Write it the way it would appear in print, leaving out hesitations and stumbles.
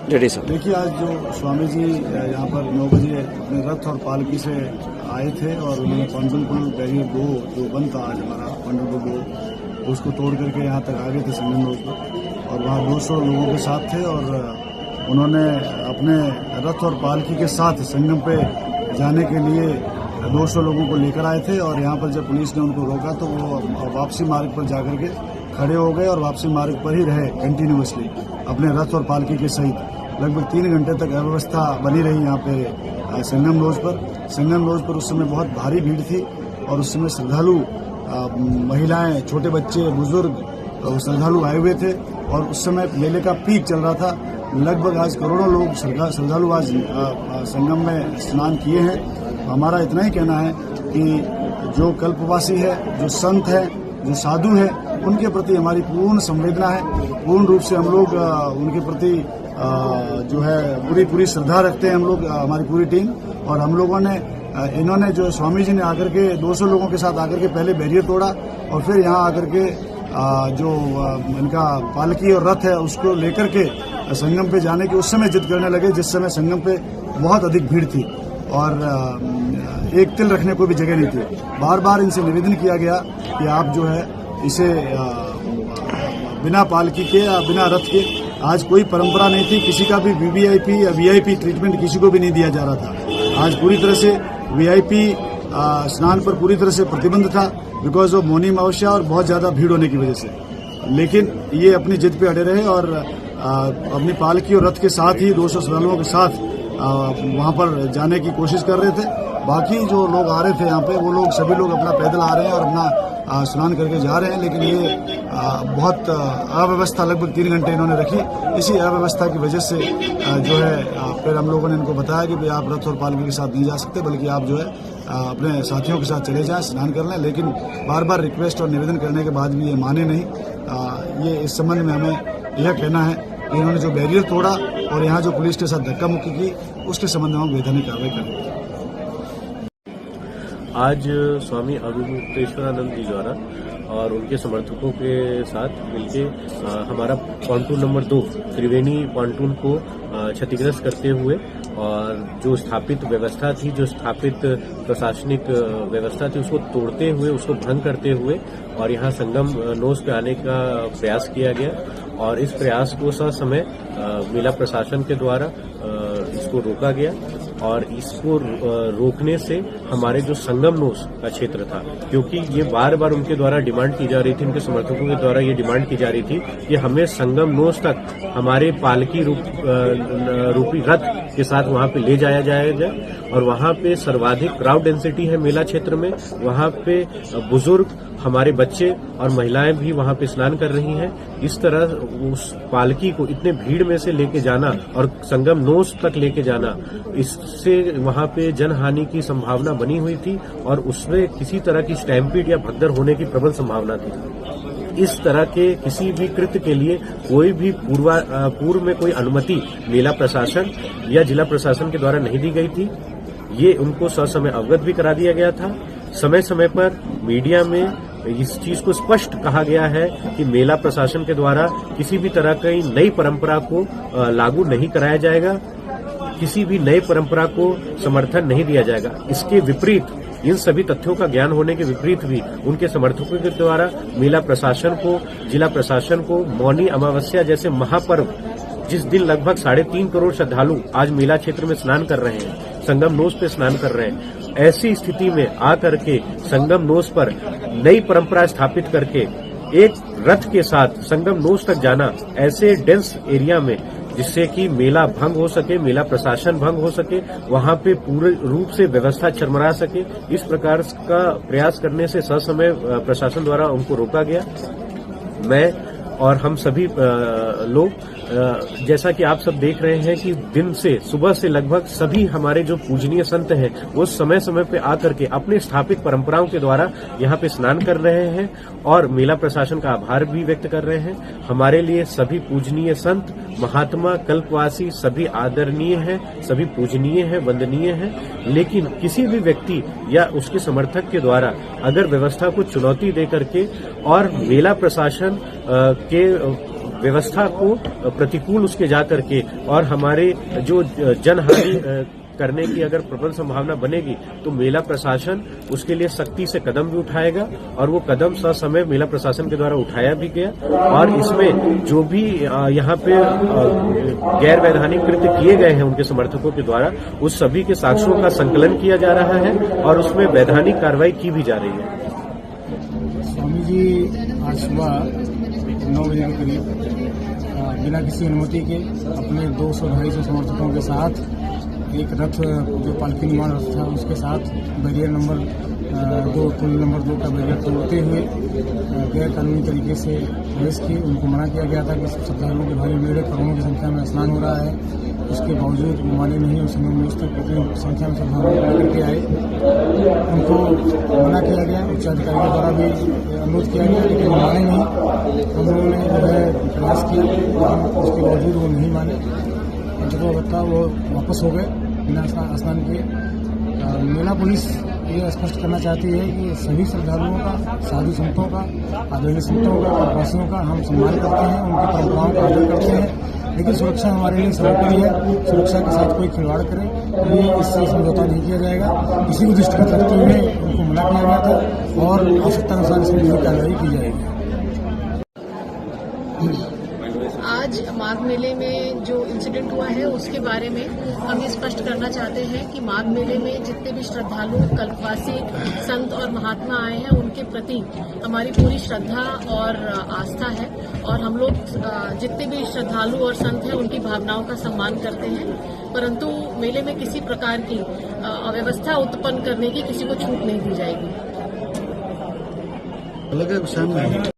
देखिए, आज जो स्वामी जी यहाँ पर 9 बजे अपने रथ और पालकी से आए थे और उन्होंने पंढरपुर बैरियर 2 जो बंद था आज हमारा पंढरपुर 2, उसको तोड़ करके यहाँ तक आ गए थे संगम रोड पर और वहाँ 200 लोगों के साथ थे और उन्होंने अपने रथ और पालकी के साथ संगम पे जाने के लिए 200 लोगों को लेकर आए थे और यहाँ पर जब पुलिस ने उनको रोका तो वो वापसी मार्ग पर जाकर के खड़े हो गए और वापसी मार्ग पर ही रहे कंटिन्यूअसली अपने रथ और पालकी के सहित। लगभग 3 घंटे तक अव्यवस्था बनी रही यहाँ पे संगम रोड पर। संगम रोड पर उस समय बहुत भारी भीड़ थी और उस समय श्रद्धालु महिलाएं, छोटे बच्चे, बुजुर्ग श्रद्धालु आए हुए थे और उस समय मेले का पीक चल रहा था। लगभग आज करोड़ों लोग श्रद्धालु आज संगम में स्नान किए हैं। हमारा इतना ही कहना है कि जो कल्पवासी है, जो संत है, जो साधु है, उनके प्रति हमारी पूर्ण संवेदना है। पूर्ण रूप से हम लोग उनके प्रति जो है पूरी श्रद्धा रखते हैं हम लोग, हमारी पूरी टीम। और हम लोगों ने इन्होंने जो स्वामी जी ने आकर के 200 लोगों के साथ आकर के पहले बैरियर तोड़ा और फिर यहाँ आकर के जो इनका पालकी और रथ है उसको लेकर के संगम पे जाने की उस समय जिद करने लगे जिस समय संगम पे बहुत अधिक भीड़ थी और एक तिल रखने को भी जगह नहीं थी। बार बार इनसे निवेदन किया गया कि आप जो है इसे बिना पालकी के या बिना रथ के, आज कोई परंपरा नहीं थी, किसी का भी वीवीआईपी या वीआईपी ट्रीटमेंट किसी को भी नहीं दिया जा रहा था। आज पूरी तरह से वीआईपी स्नान पर पूरी तरह से प्रतिबंध था बिकॉज ऑफ मौनी अमावस्या और बहुत ज्यादा भीड़ होने की वजह से। लेकिन ये अपनी जिद पे अड़े रहे और अपनी पालकी और रथ के साथ ही 200 श्रद्धालुओं के साथ वहां पर जाने की कोशिश कर रहे थे। बाकी जो लोग आ रहे थे यहाँ पे वो लोग सभी लोग अपना पैदल आ रहे हैं और अपना स्नान करके जा रहे हैं। लेकिन ये बहुत अव्यवस्था लगभग 3 घंटे इन्होंने रखी। इसी अव्यवस्था की वजह से जो है फिर हम लोगों ने इनको बताया कि भाई आप रथ और पालकी के साथ नहीं जा सकते, बल्कि आप जो है अपने साथियों के साथ चले जाएं, स्नान कर लें। लेकिन बार बार रिक्वेस्ट और निवेदन करने के बाद भी ये माने नहीं। ये इस संबंध में हमें यह कहना है कि इन्होंने जो बैरियर तोड़ा और यहाँ जो पुलिस के साथ धक्का मुक्की की उसके संबंध में हम वैधानिक कार्रवाई करेंगे। आज स्वामी अभिमुक्तेश्वरानंद जी द्वारा और उनके समर्थकों के साथ मिलकर हमारा पॉन्टून नंबर 2 त्रिवेणी पॉन्टून को क्षतिग्रस्त करते हुए और जो स्थापित व्यवस्था थी, जो स्थापित प्रशासनिक व्यवस्था थी, उसको तोड़ते हुए, उसको भंग करते हुए और यहाँ संगम नोस पे आने का प्रयास किया गया और इस प्रयास को ससमय मेला प्रशासन के द्वारा इसको रोका गया और इसको रोकने से हमारे जो संगम नोस का क्षेत्र था, क्योंकि ये बार बार उनके द्वारा डिमांड की जा रही थी, उनके समर्थकों के द्वारा ये डिमांड की जा रही थी कि हमें संगम नोस तक हमारे पालकी रूपी रथ के साथ वहां पे ले जाया जाएगा और वहां पे सर्वाधिक क्राउड डेंसिटी है मेला क्षेत्र में। वहां पे बुजुर्ग, हमारे बच्चे और महिलाएं भी वहां पे स्नान कर रही हैं। इस तरह उस पालकी को इतने भीड़ में से लेके जाना और संगम नोस तक लेके जाना, इससे वहां पे जनहानि की संभावना बनी हुई थी और उसमें किसी तरह की स्टैम्पीड या भगदड़ होने की प्रबल संभावना थी। इस तरह के किसी भी कृत्य के लिए कोई भी पूर्व में कोई अनुमति मेला प्रशासन या जिला प्रशासन के द्वारा नहीं दी गई थी। ये उनको ससमय अवगत भी करा दिया गया था। समय समय पर मीडिया में इस चीज को स्पष्ट कहा गया है कि मेला प्रशासन के द्वारा किसी भी तरह की नई परंपरा को लागू नहीं कराया जाएगा, किसी भी नई परंपरा को समर्थन नहीं दिया जाएगा। इसके विपरीत, इन सभी तथ्यों का ज्ञान होने के विपरीत भी उनके समर्थकों के द्वारा मेला प्रशासन को, जिला प्रशासन को मौनी अमावस्या जैसे महापर्व, जिस दिन लगभग 3.5 करोड़ श्रद्धालु आज मेला क्षेत्र में स्नान कर रहे हैं, संगम नोस पे स्नान कर रहे हैं, ऐसी स्थिति में आकर के संगम नोस पर नई परंपरा स्थापित करके एक रथ के साथ संगम नोस तक जाना ऐसे डेंस एरिया में, जिससे कि मेला भंग हो सके, मेला प्रशासन भंग हो सके, वहां पे पूरे रूप से व्यवस्था चरमरा सके, इस प्रकार का प्रयास करने से ससमय प्रशासन द्वारा उनको रोका गया। मैं और हम सभी लोग, जैसा कि आप सब देख रहे हैं कि दिन से, सुबह से लगभग सभी हमारे जो पूजनीय संत हैं वो समय समय पे आकर के अपने स्थापित परंपराओं के द्वारा यहाँ पे स्नान कर रहे हैं और मेला प्रशासन का आभार भी व्यक्त कर रहे हैं। हमारे लिए सभी पूजनीय संत, महात्मा, कल्पवासी सभी आदरणीय हैं, सभी पूजनीय हैं, वंदनीय हैं। लेकिन किसी भी व्यक्ति या उसके समर्थक के द्वारा अगर व्यवस्था को चुनौती दे करके और मेला प्रशासन के व्यवस्था को प्रतिकूल उसके जा करके और हमारे जो जनहानि करने की अगर प्रबल संभावना बनेगी तो मेला प्रशासन उसके लिए सख्ती से कदम भी उठाएगा और वो कदम ससमय मेला प्रशासन के द्वारा उठाया भी गया और इसमें जो भी यहाँ पे गैर वैधानिक कृत्य किए गए हैं उनके समर्थकों के द्वारा उस सभी के साक्ष्यों का संकलन किया जा रहा है और उसमें वैधानिक कार्रवाई की भी जा रही है। स्वामी जी आज सुबह 9 बजे के करीब बिना किसी अनुमति के अपने 200-250 समर्थकों के साथ एक रथ जो पालकी निर्माण रथ था उसके साथ बैरियर नंबर 2 पुल नंबर 2 का बैरियर तोड़ते हुए गैर कानूनी तरीके से प्रवेश किए। उनको मना किया गया था कि श्रद्धालुओं के भारी भीड़ करोड़ों की संख्या में स्नान हो रहा है, उसके बावजूद वो माने नहीं। उस समय में उस तक कितनी संख्या में श्रद्धालुओं को लेकर के आए, उनको मना किया गया, उच्च अधिकारियों द्वारा भी अनुरोध किया गया लेकिन वो माने नहीं। हम लोगों ने जो है प्रयास किया लेकिन उसके बावजूद वो नहीं माने, जब बता वो वापस हो गए बिना स्नान किए। मेला पुलिस ये स्पष्ट करना चाहती है कि सभी श्रद्धालुओं का, साधु संतों का, आदरणीय संतों का, प्रवासियों का हम सम्मान करते हैं, उनकी परंपराओं का आदर करते हैं, लेकिन सुरक्षा हमारे लिए सर्वोपरि है। सुरक्षा के साथ कोई खिलवाड़ करे ये इससे समझौता नहीं किया जाएगा। इसी को दृष्टिगत रखते हुए उनको मना किया गया था और आवश्यकता अनुसार इसमें जो कार्रवाई की जाएगी। आज माघ मेले में जो इंसिडेंट हुआ है उसके बारे में हम ये स्पष्ट करना चाहते हैं कि माघ मेले में जितने भी श्रद्धालु, कल्पवासी, संत और महात्मा आए हैं उनके प्रति हमारी पूरी श्रद्धा और आस्था है और हम लोग जितने भी श्रद्धालु और संत हैं उनकी भावनाओं का सम्मान करते हैं, परंतु मेले में किसी प्रकार की अव्यवस्था उत्पन्न करने की किसी को छूट नहीं दी जाएगी।